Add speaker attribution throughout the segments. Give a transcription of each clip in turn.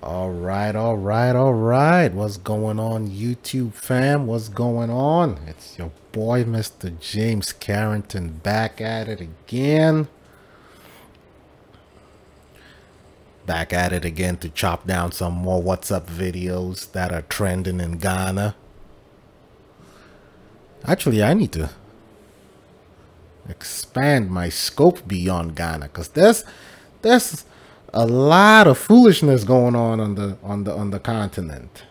Speaker 1: All right. What's going on, YouTube fam? What's going on? It's your boy, Mr. James Carrington, back at it again. Back at it again to chop down some more What's Up videos that are trending in Ghana. Actually, I need to expand my scope beyond Ghana because there's a lot of foolishness going on the continent.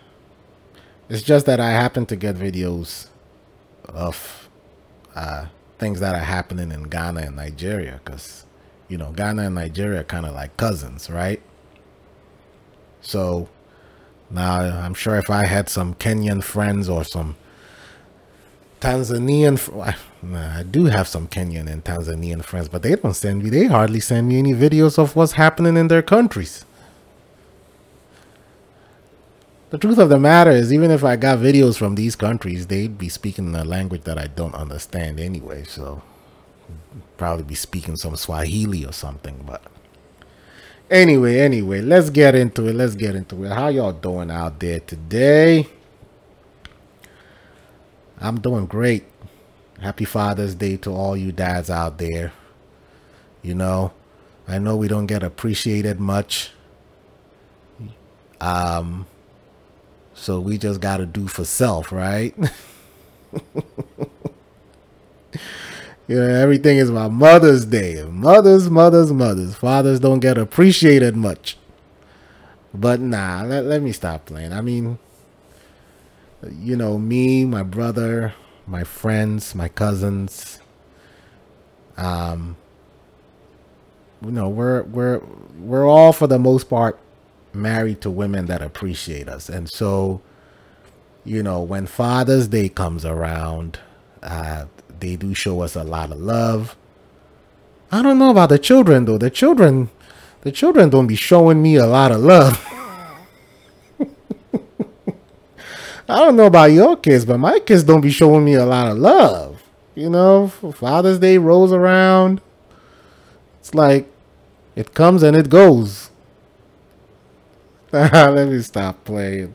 Speaker 1: It's just that I happen to get videos of things that are happening in Ghana and Nigeria because, Ghana and Nigeria are kind of like cousins, right? So now I'm sure if I had some Kenyan friends or some I do have some Kenyan and Tanzanian friends, but they hardly send me any videos of what's happening in their countries. The truth of the matter is, even if I got videos from these countries, they'd be speaking a language that I don't understand anyway. So probably be speaking some Swahili or something. But anyway, let's get into it. How y'all doing out there today? I'm doing great. Happy Father's Day to all you dads out there. I know we don't get appreciated much. So we just got to do for self, right? Everything is about Mother's Day. Mothers. Fathers don't get appreciated much. But nah, let me stop playing. I mean, me, my brother, my friends, my cousins, we're all for the most part married to women that appreciate us. And so, when Father's Day comes around, they do show us a lot of love. I don't know about the children though. The children don't be showing me a lot of love. I don't know about your kids, but my kids don't be showing me a lot of love. Father's Day rolls around. It's like it comes and it goes. Let me stop playing.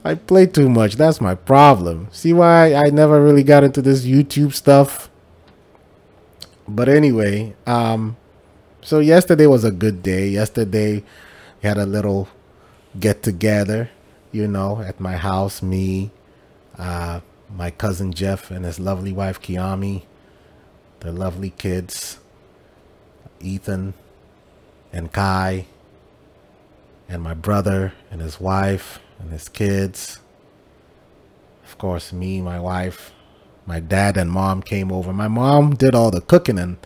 Speaker 1: I play too much. That's my problem. See why I never really got into this YouTube stuff? But anyway, so yesterday was a good day. Yesterday we had a little get together, at my house. Me, my cousin Jeff and his lovely wife Kiami, their lovely kids, Ethan and Kai, and my brother and his wife and his kids. Of course, me, my wife, my dad and mom came over. My mom did all the cooking and,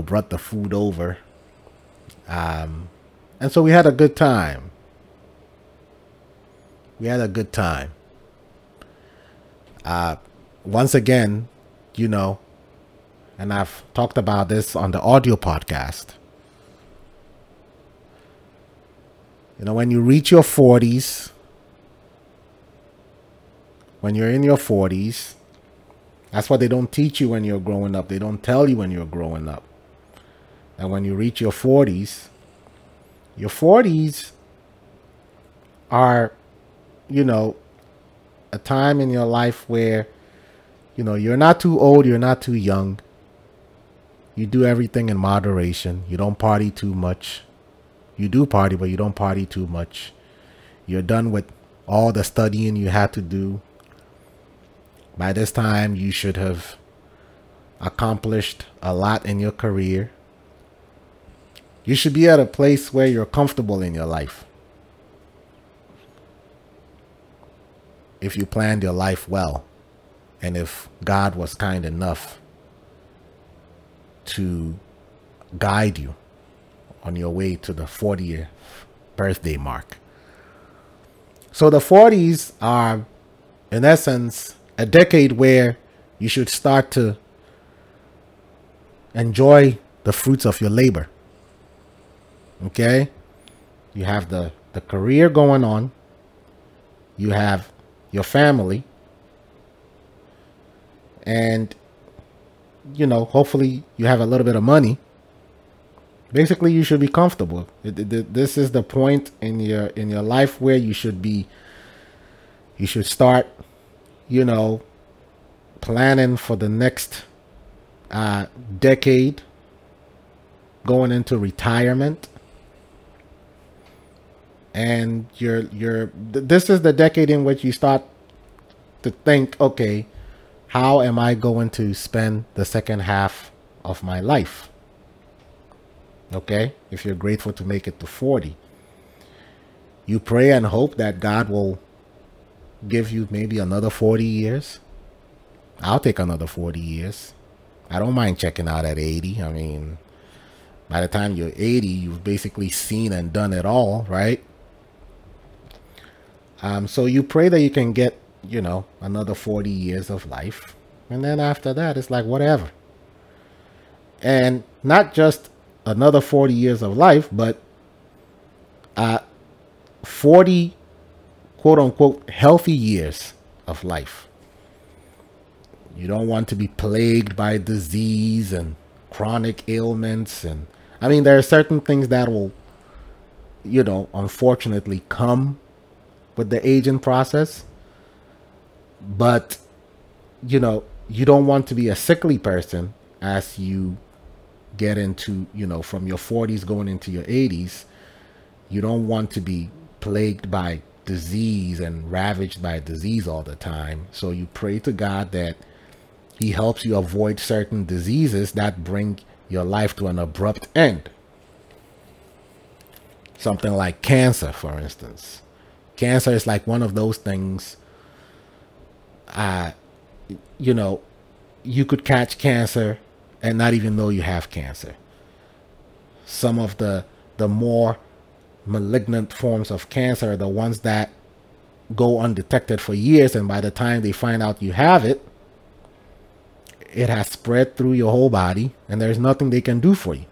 Speaker 1: brought the food over. And so we had a good time. Once again, and I've talked about this on the audio podcast. When you reach your 40s, when you're in your 40s, that's what they don't teach you when you're growing up. They don't tell you when you're growing up. And when you reach your 40s are, a time in your life where, you're not too old, you're not too young. You do everything in moderation. You don't party too much. You do party, but you don't party too much. You're done with all the studying you had to do. By this time, you should have accomplished a lot in your career. You should be at a place where you're comfortable in your life. If you planned your life well, and if God was kind enough to guide you on your way to the 40th birthday mark. So the 40s are, in essence, a decade where you should start to enjoy the fruits of your labor. Okay? You have the career going on. You have your family. And, hopefully you have a little bit of money. Basically, you should be comfortable. This is the point in your life where you should start, you know, planning for the next decade, going into retirement. And this is the decade in which you start to think, okay, how am I going to spend the second half of my life? Okay, if you're grateful to make it to 40, you pray and hope that God will give you maybe another 40 years. I'll take another 40 years. I don't mind checking out at 80. I mean, by the time you're 80, you've basically seen and done it all, right? So you pray that you can get, you know, another 40 years of life. And then after that, it's like, whatever. And not just another 40 years of life, but 40 quote unquote healthy years of life. You don't want to be plagued by disease and chronic ailments. And I mean, there are certain things that will, you know, unfortunately come with the aging process. But, you know, you don't want to be a sickly person as you get into, you know, from your 40s going into your 80s. You don't want to be plagued by disease and ravaged by disease all the time. So you pray to God that He helps you avoid certain diseases that bring your life to an abrupt end. Something like cancer, for instance. Cancer is like one of those things, you know, you could catch cancer and not even know you have cancer. Some of the more malignant forms of cancer are the ones that go undetected for years, and by the time they find out you have it, it has spread through your whole body and there's nothing they can do for you.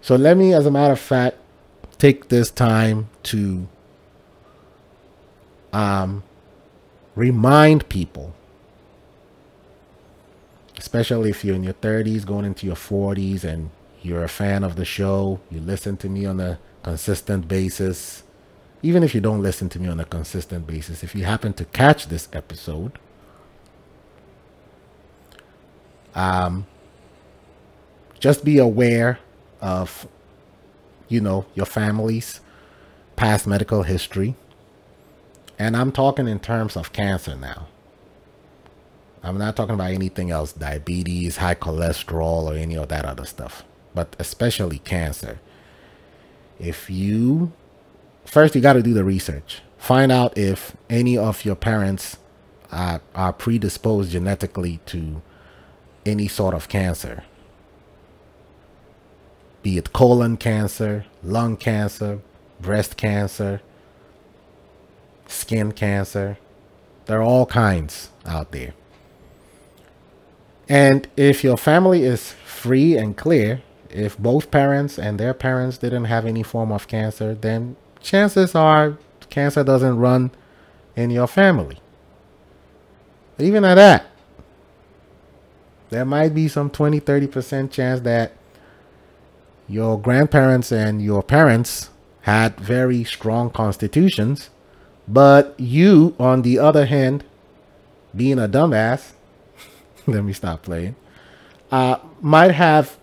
Speaker 1: So let me, as a matter of fact, take this time to remind people, especially if you're in your 30s going into your 40s and you're a fan of the show, you listen to me on a consistent basis. Even if you don't listen to me on a consistent basis, if you happen to catch this episode, just be aware of, you know, your family's past medical history. And I'm talking in terms of cancer now. I'm not talking about anything else, diabetes, high cholesterol, or any of that other stuff, but especially cancer. If you, first you got to do the research. Find out if any of your parents are predisposed genetically to any sort of cancer. Be it colon cancer, lung cancer, breast cancer, skin cancer. There are all kinds out there. And if your family is free and clear, if both parents and their parents didn't have any form of cancer, then chances are cancer doesn't run in your family. But even at that, there might be some 20-30% chance that your grandparents and your parents had very strong constitutions, but you, on the other hand, being a dumbass, let me stop playing, might have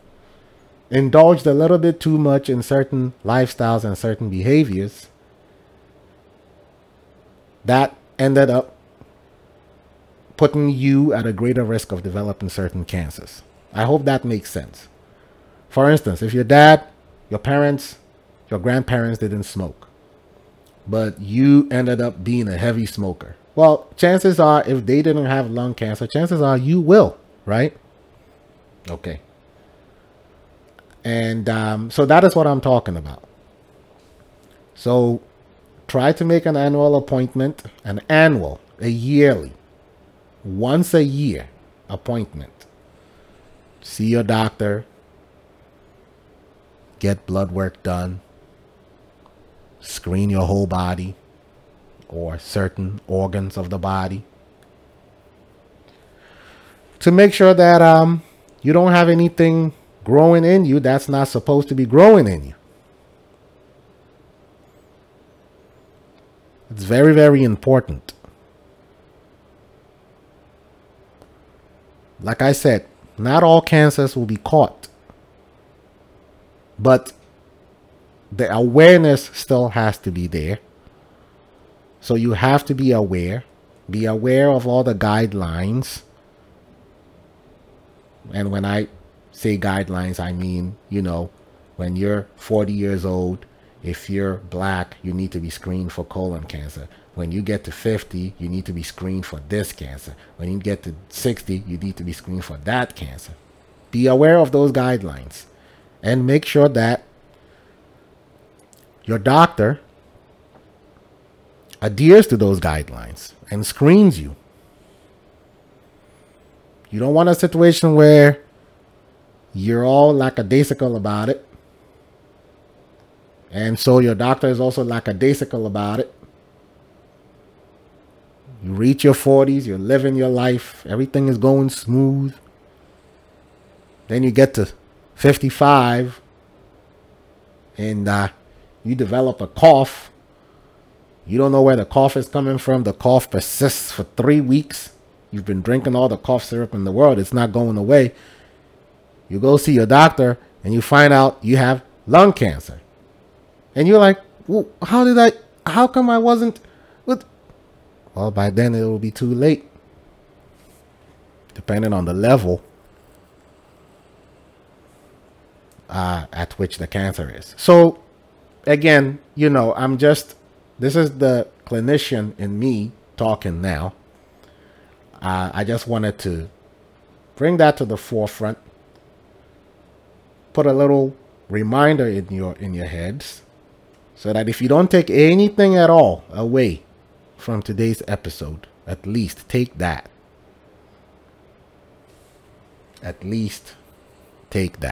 Speaker 1: indulged a little bit too much in certain lifestyles and certain behaviors that ended up putting you at a greater risk of developing certain cancers. I hope that makes sense. For instance, if your dad, your parents, your grandparents didn't smoke, but you ended up being a heavy smoker, well, chances are if they didn't have lung cancer, chances are you will, right? Okay. And so that is what I'm talking about. So try to make an annual appointment, a yearly, once a year appointment. See your doctor, get blood work done, screen your whole body or certain organs of the body. to make sure that you don't have anything growing in you that's not supposed to be growing in you. It's very, very important. Like I said, not all cancers will be caught, but the awareness still has to be there. So you have to be aware. Be aware of all the guidelines. And when I say guidelines, I mean, you know, when you're 40 years old, if you're black, you need to be screened for colon cancer. When you get to 50, you need to be screened for this cancer. When you get to 60, you need to be screened for that cancer. Be aware of those guidelines and make sure that your doctor adheres to those guidelines and screens you. You don't want a situation where you're all lackadaisical about it, and so your doctor is also lackadaisical about it. You reach your 40s, you're living your life, everything is going smooth. Then you get to 55 and you develop a cough. You don't know where the cough is coming from. The cough persists for 3 weeks. You've been drinking all the cough syrup in the world. It's not going away. You go see your doctor and you find out you have lung cancer. And you're like, well, how come I wasn't with? Well, by then it will be too late. Depending on the level at which the cancer is. So again, you know, this is the clinician in me talking now. I just wanted to bring that to the forefront. Put a little reminder in your heads so that if you don't take anything at all away from today's episode, at least take that. At least take that.